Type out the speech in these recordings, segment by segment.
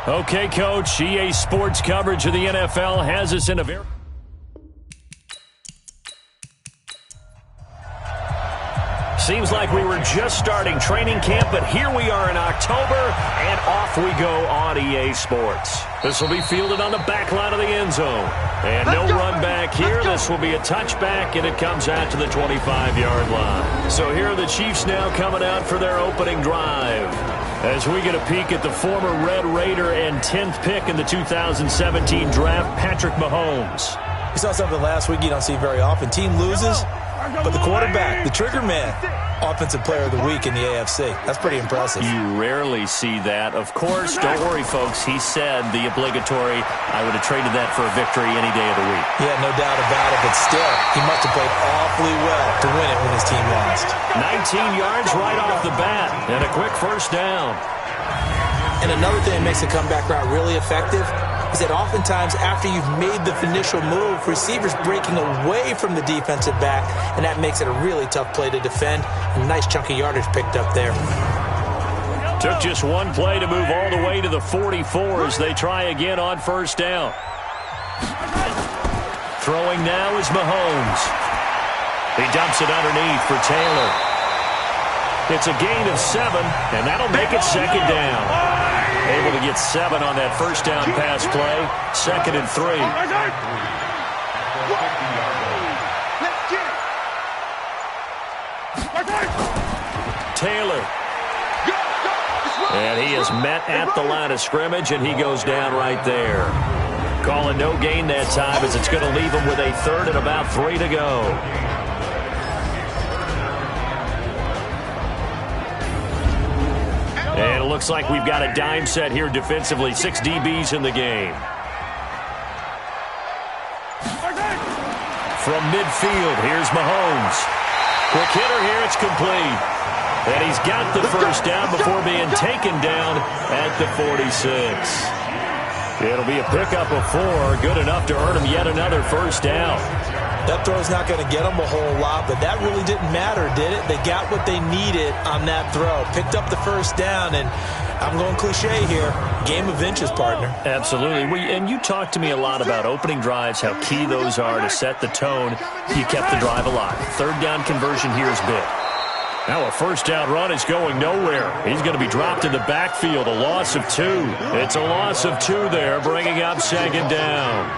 Okay, Coach, EA Sports coverage of the NFL has us in a very... Seems like we were just starting training camp, but here we are in October, and off we go on EA Sports. This will be fielded on the back line of the end zone. And no run back here. This will be a touchback, and it comes out to the 25-yard line. So here are the Chiefs now coming out for their opening drive. As we get a peek at the former Red Raider and 10th pick in the 2017 draft, Patrick Mahomes. We saw something last week you don't see very often. Team loses, but the quarterback, the trigger man, offensive player of the week in the AFC. That's pretty impressive. You rarely see that. Of course, don't worry, folks. He said the obligatory, I would have traded that for a victory any day of the week. Yeah, no doubt about it, but still, he must have played awfully well to win it when his team lost. 19 yards right off the bat, and a quick first down. And another thing that makes the comeback route really effective is that oftentimes after you've made the initial move, receivers breaking away from the defensive back, and that makes it a really tough play to defend. A nice chunk of yardage picked up there. Took just one play to move all the way to the 44 as they try again on first down. Throwing now is Mahomes. He dumps it underneath for Taylor. It's a gain of 7, and that'll make it second down. Able to get 7 on that first down pass play. 2nd and 3. Taylor. And he is met at the line of scrimmage, and he goes down right there. Calling no gain that time as it's going to leave him with a 3rd and about 3 to go. And it looks like we've got a dime set here defensively. 6 DBs in the game. From midfield, here's Mahomes. Quick hitter here, it's complete. And he's got the first down before being taken down at the 46. It'll be a pickup of 4, good enough to earn him yet another first down. That throw's not going to get them a whole lot, but that really didn't matter, did it? They got what they needed on that throw. Picked up the first down, and I'm going cliche here. Game of inches, partner. Absolutely. And you talked to me a lot about opening drives, how key those are to set the tone. You kept the drive alive. 3rd down conversion here is big. Now a first down run is going nowhere. He's going to be dropped in the backfield, a loss of 2. It's a loss of 2 there, bringing up 2nd down.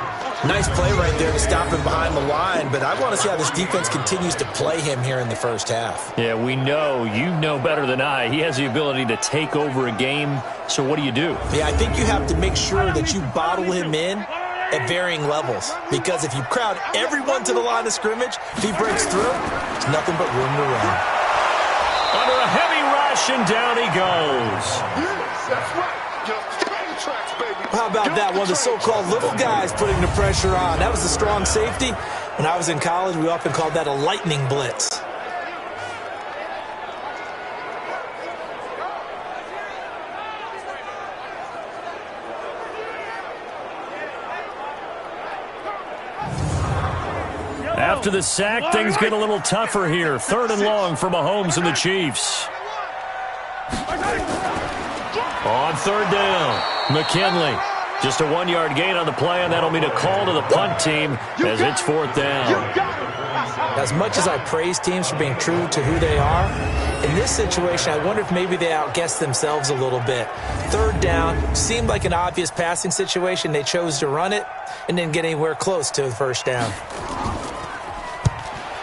Nice play right there to stop him behind the line, but I want to see how this defense continues to play him here in the first half. Yeah, we know. You know better than I. He has the ability to take over a game, so what do you do? Yeah, I think you have to make sure that you bottle him in at varying levels, because if you crowd everyone to the line of scrimmage, if he breaks through, there's nothing but room to run. Under a heavy rush, and down he goes. That's right. How about that? One of the so-called little guys putting the pressure on. That was the strong safety. When I was in college, we often called that a lightning blitz. After the sack, things get a little tougher here. 3rd and long for Mahomes and the Chiefs. On 3rd down, McKinley. Just a 1-yard gain on the play, and that'll mean a call to the punt team as it's 4th down. As much as I praise teams for being true to who they are, in this situation, I wonder if maybe they outguessed themselves a little bit. 3rd down, seemed like an obvious passing situation. They chose to run it and didn't get anywhere close to the first down.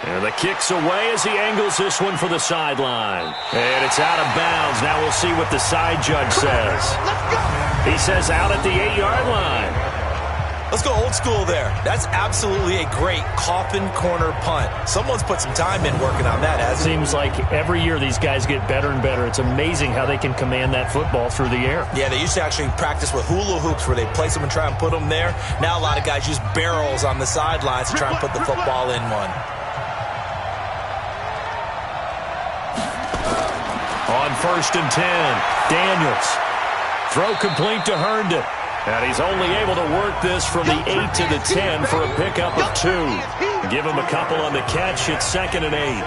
And the kick's away as he angles this one for the sideline. And it's out of bounds. Now we'll see what the side judge says. He says out at the 8-yard line. Let's go old school there. That's absolutely a great coffin corner punt. Someone's put some time in working on that, hasn't it? Seems like every year these guys get better and better. It's amazing how they can command that football through the air. Yeah, they used to actually practice with hula hoops where they place them and try and put them there. Now a lot of guys use barrels on the sidelines to try and put the football in one. On 1st and 10, Daniels. Throw complete to Herndon. And he's only able to work this from the 8 to the 10 for a pickup of 2. Give him a couple on the catch. It's 2nd and 8.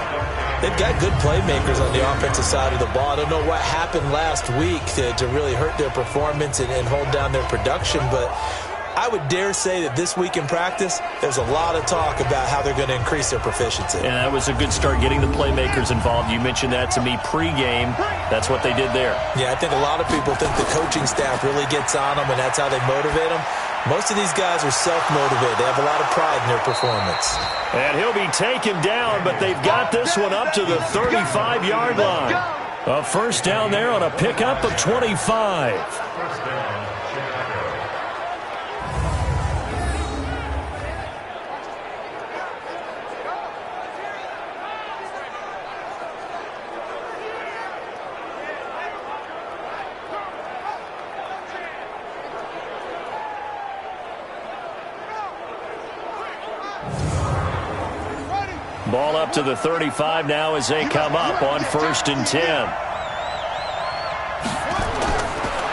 They've got good playmakers on the offensive side of the ball. I don't know what happened last week to really hurt their performance and hold down their production, but I would dare say that this week in practice, there's a lot of talk about how they're going to increase their proficiency. And that was a good start, getting the playmakers involved. You mentioned that to me pregame. That's what they did there. Yeah, I think a lot of people think the coaching staff really gets on them, and that's how they motivate them. Most of these guys are self-motivated. They have a lot of pride in their performance. And he'll be taken down, but they've got this one up to the 35-yard line. A first down there on a pickup of 25. Ball up to the 35 now as they come up on 1st and 10.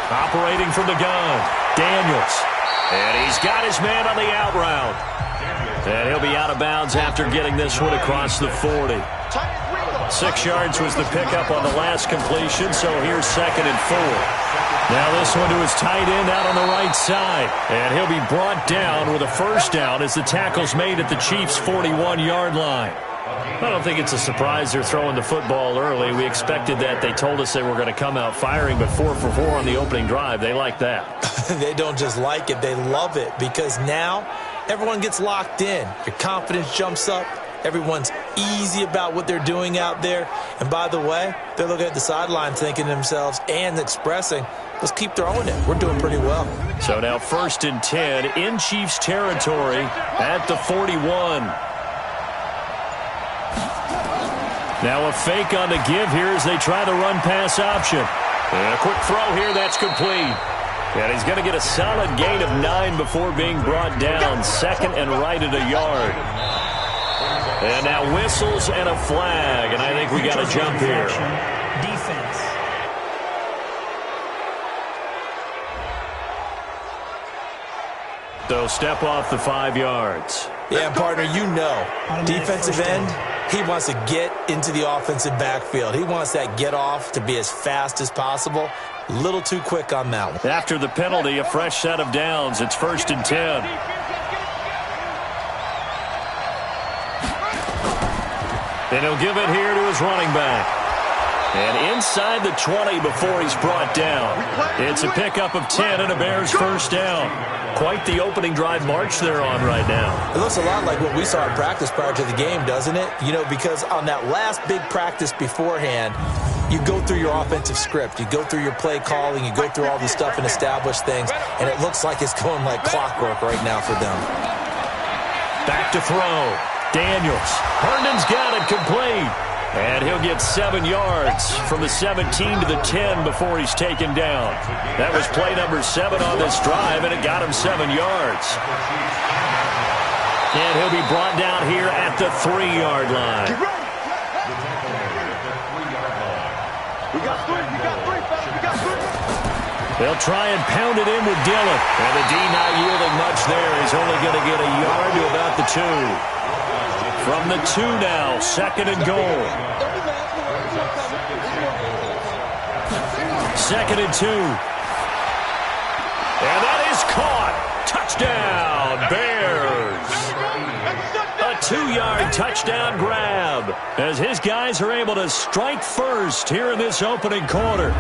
Operating from the gun, Daniels. And he's got his man on the out route. And he'll be out of bounds after getting this one across the 40. 6 yards was the pickup on the last completion, so here's 2nd and 4. Now this one to his tight end out on the right side. And he'll be brought down with a first down as the tackle's made at the Chiefs' 41-yard line. I don't think it's a surprise they're throwing the football early. We expected that. They told us they were going to come out firing, but 4 for 4 on the opening drive. They like that. They don't just like it. They love it because now everyone gets locked in. Your confidence jumps up. Everyone's easy about what they're doing out there. And by the way, they're looking at the sideline thinking to themselves and expressing, let's keep throwing it. We're doing pretty well. So now 1st and 10 in Chiefs territory at the 41. Now a fake on the give here as they try the run-pass option. And a quick throw here, that's complete. And he's going to get a solid gain of 9 before being brought down. 2nd and right at a yard. And now whistles and a flag, and I think we got a jump here. Defense. So step off the 5 yards. Yeah, partner, you know, defensive end, he wants to get into the offensive backfield. He wants that get off to be as fast as possible. A little too quick on that one. After the penalty, a fresh set of downs. It's 1st and 10. And he'll give it here to his running back. And inside the 20 before he's brought down. It's a pickup of 10 and a Bears first down. Quite the opening drive march they're on right now. It looks a lot like what we saw in practice prior to the game, doesn't it? You know, because on that last big practice beforehand, you go through your offensive script. You go through your play calling. You go through all the stuff and establish things. And it looks like it's going like clockwork right now for them. Back to throw. Daniels. Herndon's got it complete. And he'll get 7 yards from the 17 to the 10 before he's taken down. That was play number 7 on this drive, and it got him 7 yards. And he'll be brought down here at the 3-yard line. They'll try and pound it in with Dillon. And the D not yielding much there. He's only going to get a yard to about the 2. From the 2 now, 2nd and goal. 2nd and 2. And that is caught. Touchdown, Bears. A 2-yard touchdown grab as his guys are able to strike first here in this opening quarter.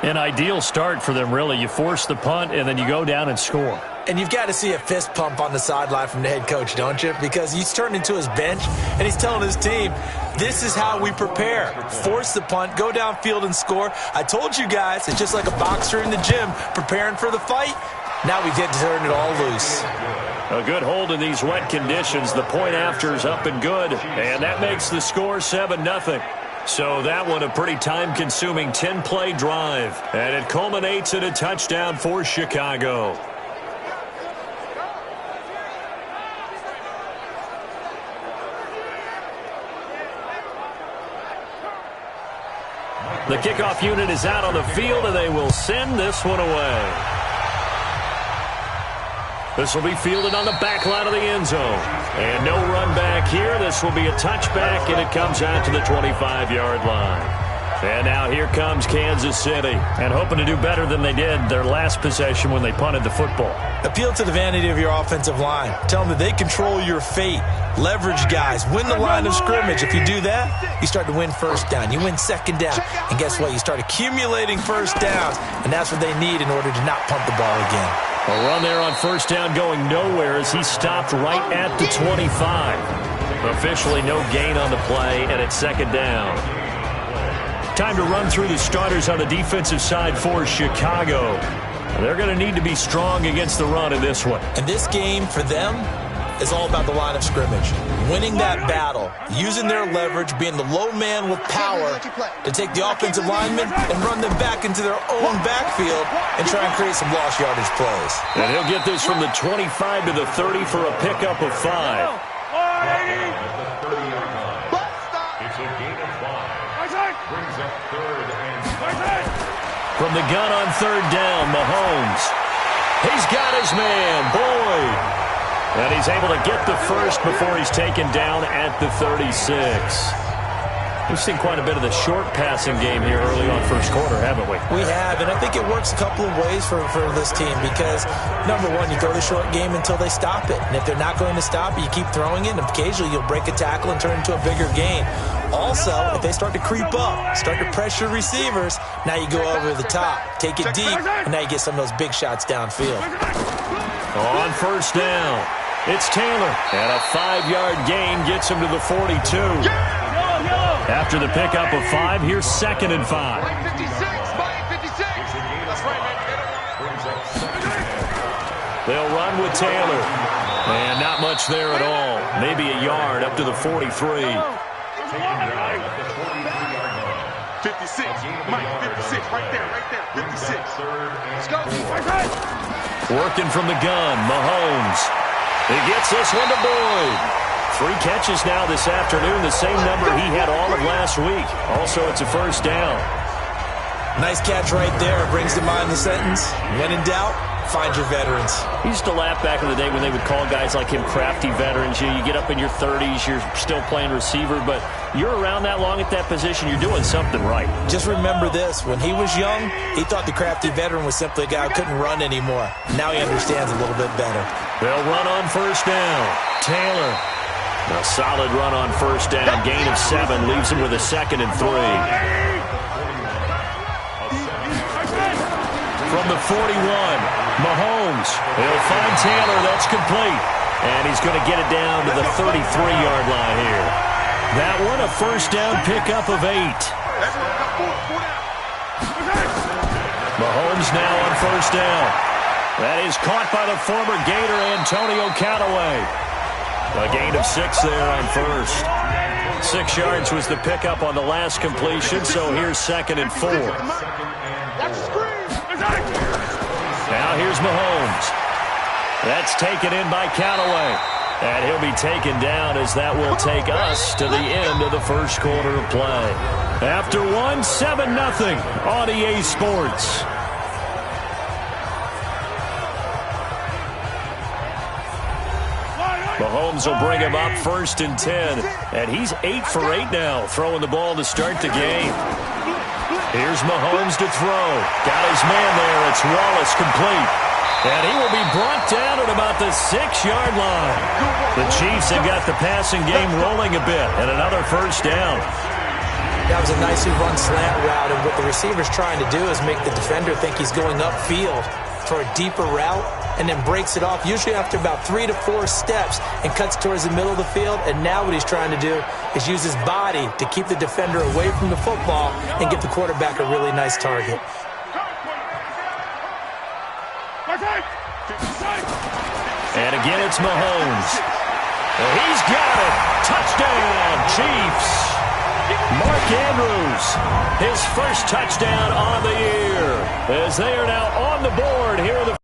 An ideal start for them, really. You force the punt, and then you go down and score. And you've got to see a fist pump on the sideline from the head coach, don't you? Because he's turned into his bench, and he's telling his team, this is how we prepare. Force the punt, go downfield and score. I told you guys, it's just like a boxer in the gym preparing for the fight. Now we get to turn it all loose. A good hold in these wet conditions. The point after is up and good, and that makes the score 7-0. So that one a pretty time-consuming 10-play drive, and it culminates in a touchdown for Chicago. The kickoff unit is out on the field, and they will send this one away. This will be fielded on the back line of the end zone. And no run back here. This will be a touchback, and it comes out to the 25-yard line. And now here comes Kansas City. And hoping to do better than they did their last possession when they punted the football. Appeal to the vanity of your offensive line. Tell them that they control your fate. Leverage guys. Win the line of scrimmage. If you do that, you start to win first down. You win second down. And guess what? You start accumulating first downs. And that's what they need in order to not punt the ball again. A run there on first down going nowhere as he stopped right at the 25. Officially no gain on the play, and it's second down. Time to run through the starters on the defensive side for Chicago. They're going to need to be strong against the run in this one. And this game for them is all about the line of scrimmage. Winning that battle, using their leverage, being the low man with power to take the offensive linemen and run them back into their own backfield and try and create some lost yardage plays. And he'll get this from the 25 to the 30 for a pickup of 5. From the gun on third down, Mahomes. He's got his man, Boyd. And he's able to get the first before he's taken down at the 36. We've seen quite a bit of the short passing game here early on first quarter, haven't we? We have, and I think it works a couple of ways for this team because, number one, you throw the short game until they stop it. And if they're not going to stop it, you keep throwing it, and occasionally you'll break a tackle and turn it into a bigger gain. Also, if they start to creep up, start to pressure receivers, now you go over the top, take it deep, and now you get some of those big shots downfield. On first down, it's Taylor, and a 5-yard gain gets him to the 42. After the pickup of 5, here's second and 5. They'll run with Taylor. And not much there at all. Maybe a yard up to the 43. 56. Mike, 56. Right there. 56. Let's go. Working from the gun, Mahomes. He gets this one to Boyd. 3 catches now this afternoon, the same number he had all of last week. Also, it's a first down. Nice catch right there. Brings to mind the sentence, when in doubt, find your veterans. He used to laugh back in the day when they would call guys like him crafty veterans. You get up in your 30s, you're still playing receiver, but you're around that long at that position, you're doing something right. Just remember this. When he was young, he thought the crafty veteran was simply a guy who couldn't run anymore. Now he understands a little bit better. They'll run on first down. Taylor. A solid run on first down. Gain of 7 leaves him with a second and 3. From the 41, Mahomes. He'll find Taylor. That's complete. And he's going to get it down to the 33-yard line here. That one, a first down pickup of 8. Mahomes now on first down. That is caught by the former Gator, Antonio Callaway. A gain of 6 there on first. 6 yards was the pickup on the last completion, so here's second and 4. Now here's Mahomes. That's taken in by Callaway. And he'll be taken down as that will take us to the end of the first quarter of play. After 7-0 on EA Sports. Mahomes will bring him up first and 10. And he's 8 for 8 now, throwing the ball to start the game. Here's Mahomes to throw. Got his man there. It's Wallace complete. And he will be brought down at about the 6-yard line. The Chiefs have got the passing game rolling a bit. And another first down. That was a nicely run slant route. And what the receiver's trying to do is make the defender think he's going upfield for a deeper route, and then breaks it off, usually after about 3 to 4 steps, and cuts towards the middle of the field. And now what he's trying to do is use his body to keep the defender away from the football and get the quarterback a really nice target. And again, it's Mahomes. Well, he's got it. Touchdown, Chiefs. Mark Andrews, his first touchdown on the year, as they are now on the board here in the